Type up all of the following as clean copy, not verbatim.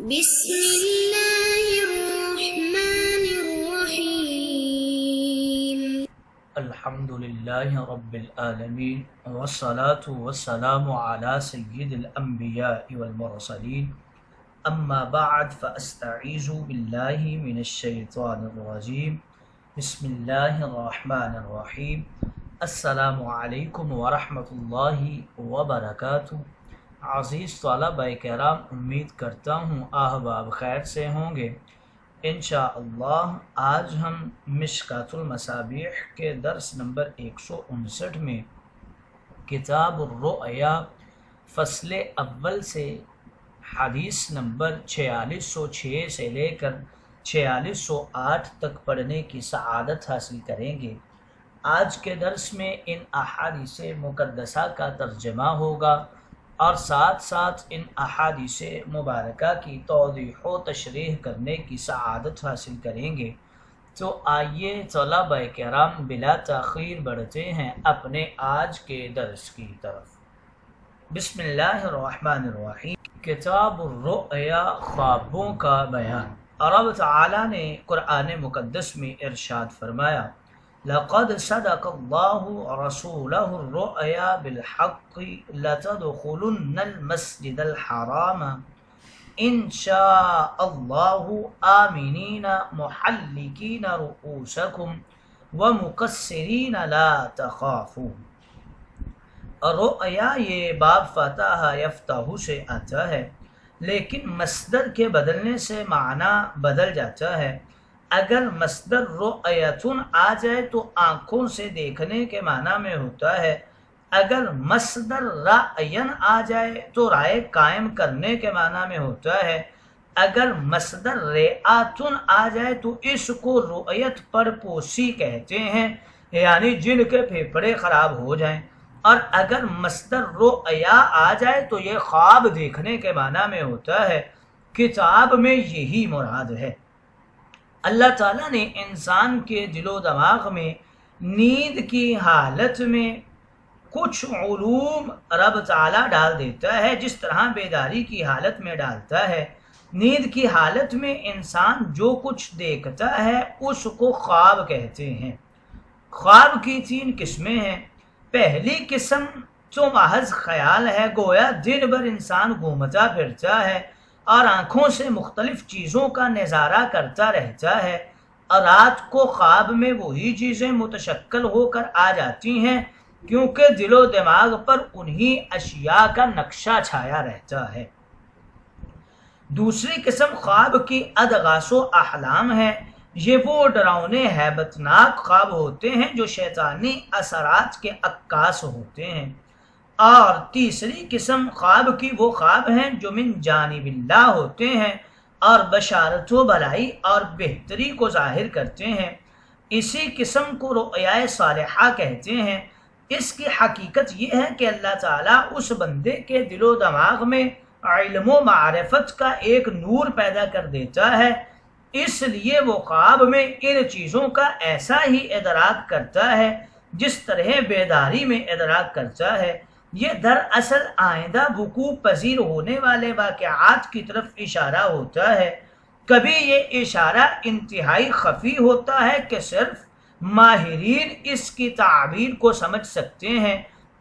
بسم الله الرحمن الرحيم الحمد لله رب العالمين والصلاة والسلام على سيد الأنبياء والمرسلين أما بعد فأستعيذ بالله من الشيطان الرجيم بسم الله الرحمن الرحيم السلام علیکم ورحمۃ اللہ وبرکاتہ۔ عزیز طلبہ کرام، امید کرتا ہوں احباب خیر سے ہوں گے۔ انشاءاللہ آج ہم مشکاۃ المصابیح کے درس نمبر 159 میں کتاب الرؤیا فصل اول سے حدیث نمبر 4606 سے لے کر 4608 تک پڑھنے کی سعادت حاصل کریں گے۔ آج کے درس میں ان احادیث مقدسہ کا ترجمہ ہوگا اور ساتھ ساتھ ان احادیث مبارکہ کی توضیح و تشریح کرنے کی سعادت حاصل کریں گے۔ تو آئیے طلبہ کرام بلا تاخیر بڑھتے ہیں اپنے آج کے درس کی طرف۔ بسم اللہ الرحمن الرحیم۔ کتاب الرؤیا، خوابوں کا بیان۔ رب تعالی نے قرآن مقدس میں ارشاد فرمایا: لقد صدق اللہ رسولہ الرؤیا بالحق لتدخلن المسجد الحرام ان شاء اللہ آمنین محلقین رؤوسکم ومقصرین لا تخافون۔ رؤیا یہ باب فتح یفتح سے آتا ہے، لیکن مصدر کے بدلنے سے معنی بدل جاتا ہے۔ اگر مصدر رؤیتن آ جائے تو آنکھوں سے دیکھنے کے معنی میں ہوتا ہے، اگر مصدر رأین آ جائے تو رائے قائم کرنے کے معنی میں ہوتا ہے، اگر مصدر رئاتن آ جائے تو اس کو رؤیت پر پوسی کہتے ہیں، یعنی جن کے پھیپھڑے خراب ہو جائیں، اور اگر مصدر رؤیا آ جائے تو یہ خواب دیکھنے کے معنی میں ہوتا ہے۔ کتاب میں یہی مراد ہے۔ اللہ تعالیٰ نے انسان کے دل و دماغ میں نیند کی حالت میں کچھ علوم رب تعالیٰ ڈال دیتا ہے، جس طرح بیداری کی حالت میں ڈالتا ہے۔ نیند کی حالت میں انسان جو کچھ دیکھتا ہے اس کو خواب کہتے ہیں۔ خواب کی 3 قسمیں ہیں۔ پہلی قسم تو محض خیال ہے، گویا دن بھر انسان گھومتا پھرتا ہے اور آنکھوں سے مختلف چیزوں کا نظارہ کرتا رہتا ہے، اور رات کو خواب میں وہی چیزیں متشکل ہو کر آ جاتی ہیں، کیونکہ دل و دماغ پر انہی اشیاء کا نقشہ چھایا رہتا ہے۔ دوسری قسم خواب کی ادغاث و احلام ہے۔ یہ وہ ڈراؤنے ہیبتناک خواب ہوتے ہیں جو شیطانی اثرات کے عکاس ہوتے ہیں۔ اور تیسری قسم خواب کی وہ خواب ہیں جو من جانب اللہ ہوتے ہیں اور بشارت و بھلائی اور بہتری کو ظاہر کرتے ہیں۔ اسی قسم کو رؤیا صالحہ کہتے ہیں۔ اس کی حقیقت یہ ہے کہ اللہ تعالیٰ اس بندے کے دل و دماغ میں علم و معرفت کا ایک نور پیدا کر دیتا ہے، اس لیے وہ خواب میں ان چیزوں کا ایسا ہی ادراک کرتا ہے جس طرح بیداری میں ادراک کرتا ہے۔ یہ دراصل آئندہ وقوع پذیر ہونے والے واقعات کی طرف اشارہ ہوتا ہے۔ کبھی یہ اشارہ انتہائی خفی ہوتا ہے کہ صرف ماہرین اس کی تعبیر کو سمجھ سکتے ہیں،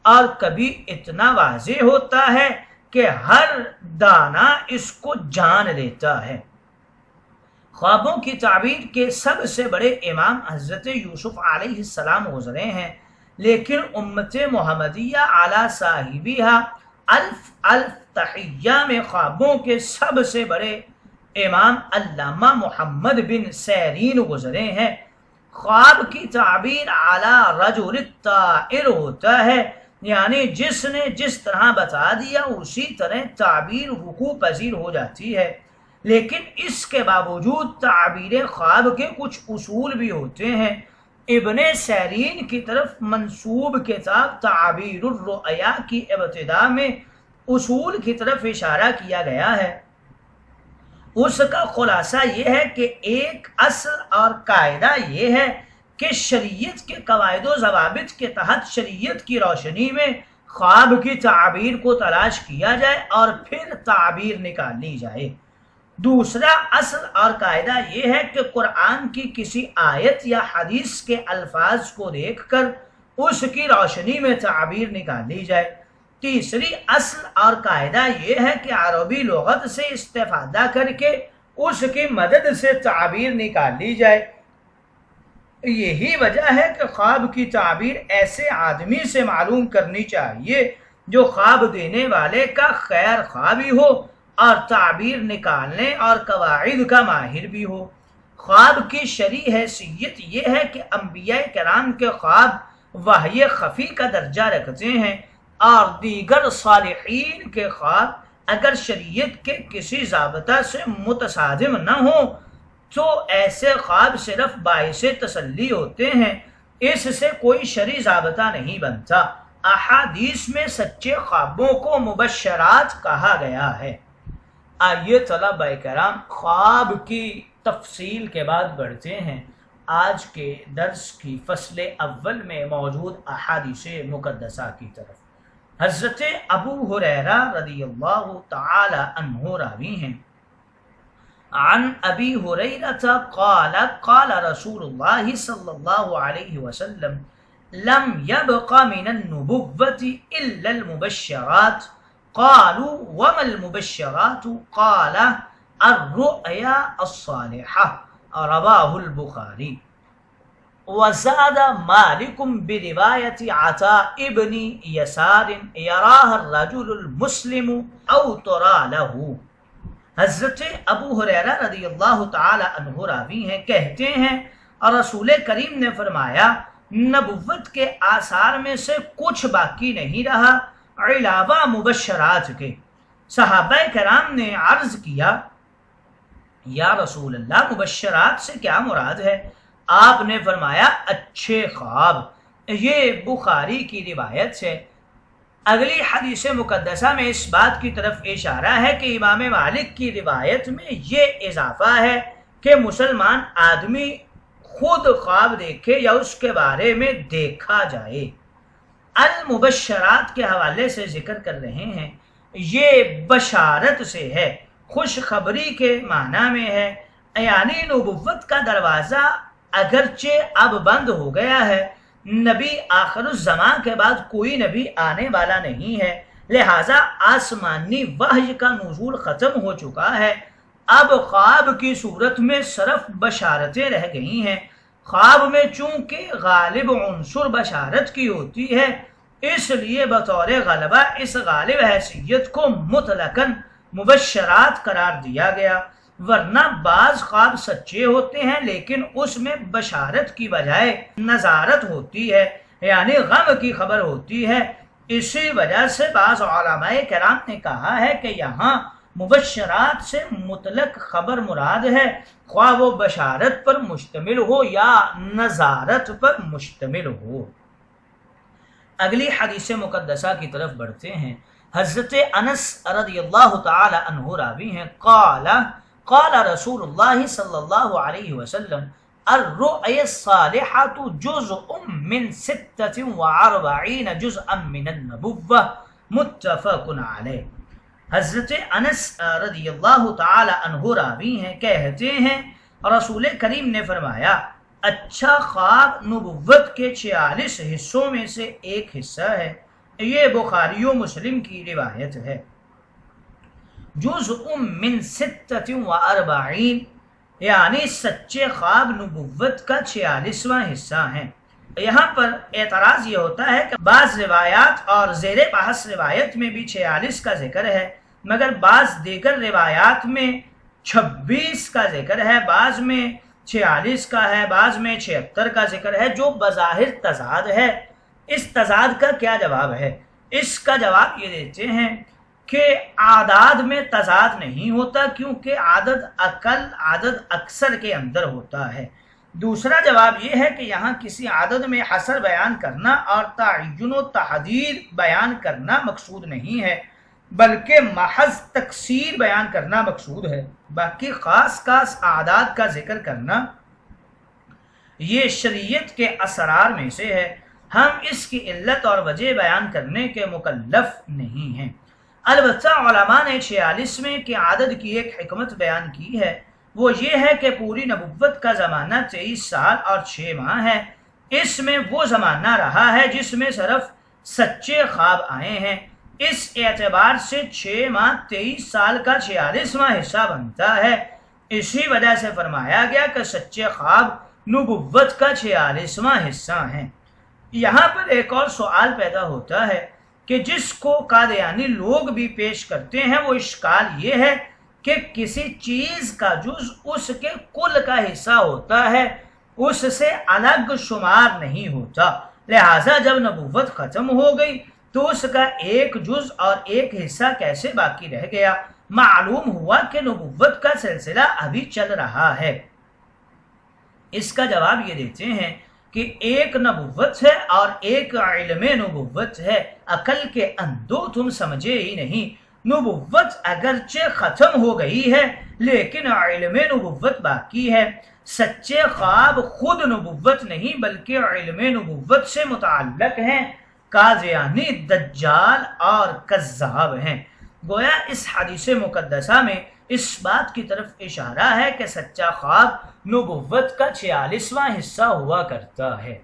اور کبھی اتنا واضح ہوتا ہے کہ ہر دانا اس کو جان لیتا ہے۔ خوابوں کی تعبیر کے سب سے بڑے امام حضرت یوسف علیہ السلام گزرے ہیں، لیکن امت محمدیہ علی صاحبیہ الف الف تحیہ میں خوابوں کے سب سے بڑے امام علامہ محمد بن سیرین گزرے ہیں۔ خواب کی تعبیر علی رجل الطائر ہوتا ہے، یعنی جس نے جس طرح بتا دیا اسی طرح تعبیر وقوع پذیر ہو جاتی ہے، لیکن اس کے باوجود تعبیر خواب کے کچھ اصول بھی ہوتے ہیں۔ ابن سیرین کی طرف منسوب کتاب تعبیر الرؤیا کی ابتدا میں اصول کی طرف اشارہ کیا گیا ہے۔ اس کا خلاصہ یہ ہے کہ ایک اصل اور قاعدہ یہ ہے کہ شریعت کے قواعد و ضوابط کے تحت شریعت کی روشنی میں خواب کی تعبیر کو تلاش کیا جائے اور پھر تعبیر نکال لی جائے۔ دوسرا اصل اور قاعدہ یہ ہے کہ قرآن کی کسی آیت یا حدیث کے الفاظ کو دیکھ کر اس کی روشنی میں تعبیر نکالی جائے۔ تیسری اصل اور قاعدہ یہ ہے کہ عربی لغت سے استفادہ کر کے اس کی مدد سے تعبیر نکالی جائے۔ یہی وجہ ہے کہ خواب کی تعبیر ایسے آدمی سے معلوم کرنی چاہیے جو خواب دینے والے کا خیر خواہ بھی ہو اور تعبیر نکالنے اور قواعد کا ماہر بھی ہو۔ خواب کی شرعی حیثیت یہ ہے کہ انبیاء کرام کے خواب وحی خفی کا درجہ رکھتے ہیں، اور دیگر صالحین کے خواب اگر شریعت کے کسی ضابطہ سے متصادم نہ ہوں تو ایسے خواب صرف باعث تسلی ہوتے ہیں، اس سے کوئی شرعی ضابطہ نہیں بنتا۔ احادیث میں سچے خوابوں کو مبشرات کہا گیا ہے۔ آئیے طلبہ کرام خواب کی تفصیل کے بعد بڑھتے ہیں آج کے درس کی فصل اول میں موجود احادیث مقدسہ کی طرف۔ حضرت ابو ہریرہ رضی اللہ تعالی عنہ راوی ہیں، عن ابی ہریرہ قال قال رسول اللہ صلی اللہ علیہ وسلم لم يبق من النبوة الا المبشرات قالوا وما المبشرات قال الرؤيا الصالحة رواه البخاری۔ وزاد مالک برواية عطاء ابن يسار يراها الرجل المسلم او ترى له۔ حضرت ابو ہریرہ رضی اللہ تعالی عنہ راوی ہیں، کہتے ہیں اور رسول کریم نے فرمایا نبوت کے آثار میں سے کچھ باقی نہیں رہا علاوہ مبشرات کے۔ صحابہ کرام نے عرض کیا یا رسول اللہ مبشرات سے کیا مراد ہے؟ آپ نے فرمایا اچھے خواب۔ یہ بخاری کی روایت ہے۔ اگلی حدیث مقدسہ میں اس بات کی طرف اشارہ ہے کہ امام مالک کی روایت میں یہ اضافہ ہے کہ مسلمان آدمی خود خواب دیکھے یا اس کے بارے میں دیکھا جائے۔ المبشرات کے حوالے سے ذکر کر رہے ہیں، یہ بشارت سے ہے، خوشخبری کے معنی میں ہے، یعنی نبوت کا دروازہ اگرچہ اب بند ہو گیا ہے، نبی آخر الزمان کے بعد کوئی نبی آنے والا نہیں ہے، لہٰذا آسمانی وحی کا نزول ختم ہو چکا ہے، اب خواب کی صورت میں صرف بشارتیں رہ گئی ہیں۔ خواب میں چونکہ غالب عنصر بشارت کی ہوتی ہے، اس لیے بطور غلبہ اس غالب حیثیت کو مطلقاً مبشرات قرار دیا گیا، ورنہ بعض خواب سچے ہوتے ہیں لیکن اس میں بشارت کی بجائے نظارت ہوتی ہے، یعنی غم کی خبر ہوتی ہے۔ اسی وجہ سے بعض علماء کرام نے کہا ہے کہ یہاں مبشرات سے مطلق خبر مراد ہے، خواہ وہ بشارت پر مشتمل ہو یا نظارت پر مشتمل ہو۔ اگلی حدیث مقدسہ کی طرف بڑھتے ہیں۔ حضرت انس رضی اللہ تعالی عنہ راوی ہیں، قال قال رسول اللہ صلی اللہ علیہ وسلم الرؤيا الصالحة جزء من 46 جزءا من النبوة متفق علیہ۔ حضرت انس رضی اللہ تعالی عنہ راوی ہیں، کہتے ہیں رسول کریم نے فرمایا اچھا خواب نبوت کے 46 حصوں میں سے ایک حصہ ہے۔ یہ بخاری و مسلم کی روایت ہے۔ جزء من 46 یعنی سچے خواب نبوت کا 46واں حصہ ہیں۔ یہاں پر اعتراض یہ ہوتا ہے کہ بعض روایات اور زیر بحث روایت میں بھی 46 کا ذکر ہے، مگر بعض دیگر روایات میں 26 کا ذکر ہے، بعض میں 46 کا ہے، بعض میں 76 کا ذکر ہے، جو بظاہر تضاد ہے۔ اس تضاد کا کیا جواب ہے؟ اس کا جواب یہ دیتے ہیں کہ اعداد میں تضاد نہیں ہوتا، کیونکہ عدد اقل عدد اکثر کے اندر ہوتا ہے۔ دوسرا جواب یہ ہے کہ یہاں کسی عدد میں حصر بیان کرنا اور تعین و تحدید بیان کرنا مقصود نہیں ہے، بلکہ محض تکثیر بیان کرنا مقصود ہے۔ باقی خاص خاص اعداد کا ذکر کرنا یہ شریعت کے اسرار میں سے ہے، ہم اس کی علت اور وجہ بیان کرنے کے مکلف نہیں ہیں۔ البتہ علماء نے 46ویں کے عدد کی ایک حکمت بیان کی ہے، وہ یہ ہے کہ پوری نبوت کا زمانہ 23 سال اور 6 ماہ ہے۔ اس میں وہ زمانہ رہا ہے جس میں صرف سچے خواب آئے ہیں۔ اس اعتبار سے 6 ماہ 23 سال کا 46واں حصہ بنتا ہے۔ اسی وجہ سے فرمایا گیا کہ سچے خواب نبوت کا 46واں حصہ ہیں۔ یہاں پر ایک اور سوال پیدا ہوتا ہے کہ جس کو قادیانی لوگ بھی پیش کرتے ہیں، وہ اشکال یہ ہے کہ کسی چیز کا جز اس کے کل کا حصہ ہوتا ہے، اس سے الگ شمار نہیں ہوتا، لہٰذا جب نبوت ختم ہو گئی تو اس کا ایک جز اور ایک حصہ کیسے باقی رہ گیا؟ معلوم ہوا کہ نبوت کا سلسلہ ابھی چل رہا ہے۔ اس کا جواب یہ دیتے ہیں کہ ایک نبوت ہے اور ایک علم نبوت ہے۔ عقل کے اندھو تم سمجھے ہی نہیں، نبوت اگرچہ ختم ہو گئی ہے لیکن علم نبوت باقی ہے۔ سچے خواب خود نبوت نہیں بلکہ علم نبوت سے متعلق ہیں۔ قادیانی دجال اور کذاب ہیں۔ گویا اس حدیث مقدسہ میں اس بات کی طرف اشارہ ہے کہ سچا خواب نبوت کا 46واں حصہ ہوا کرتا ہے۔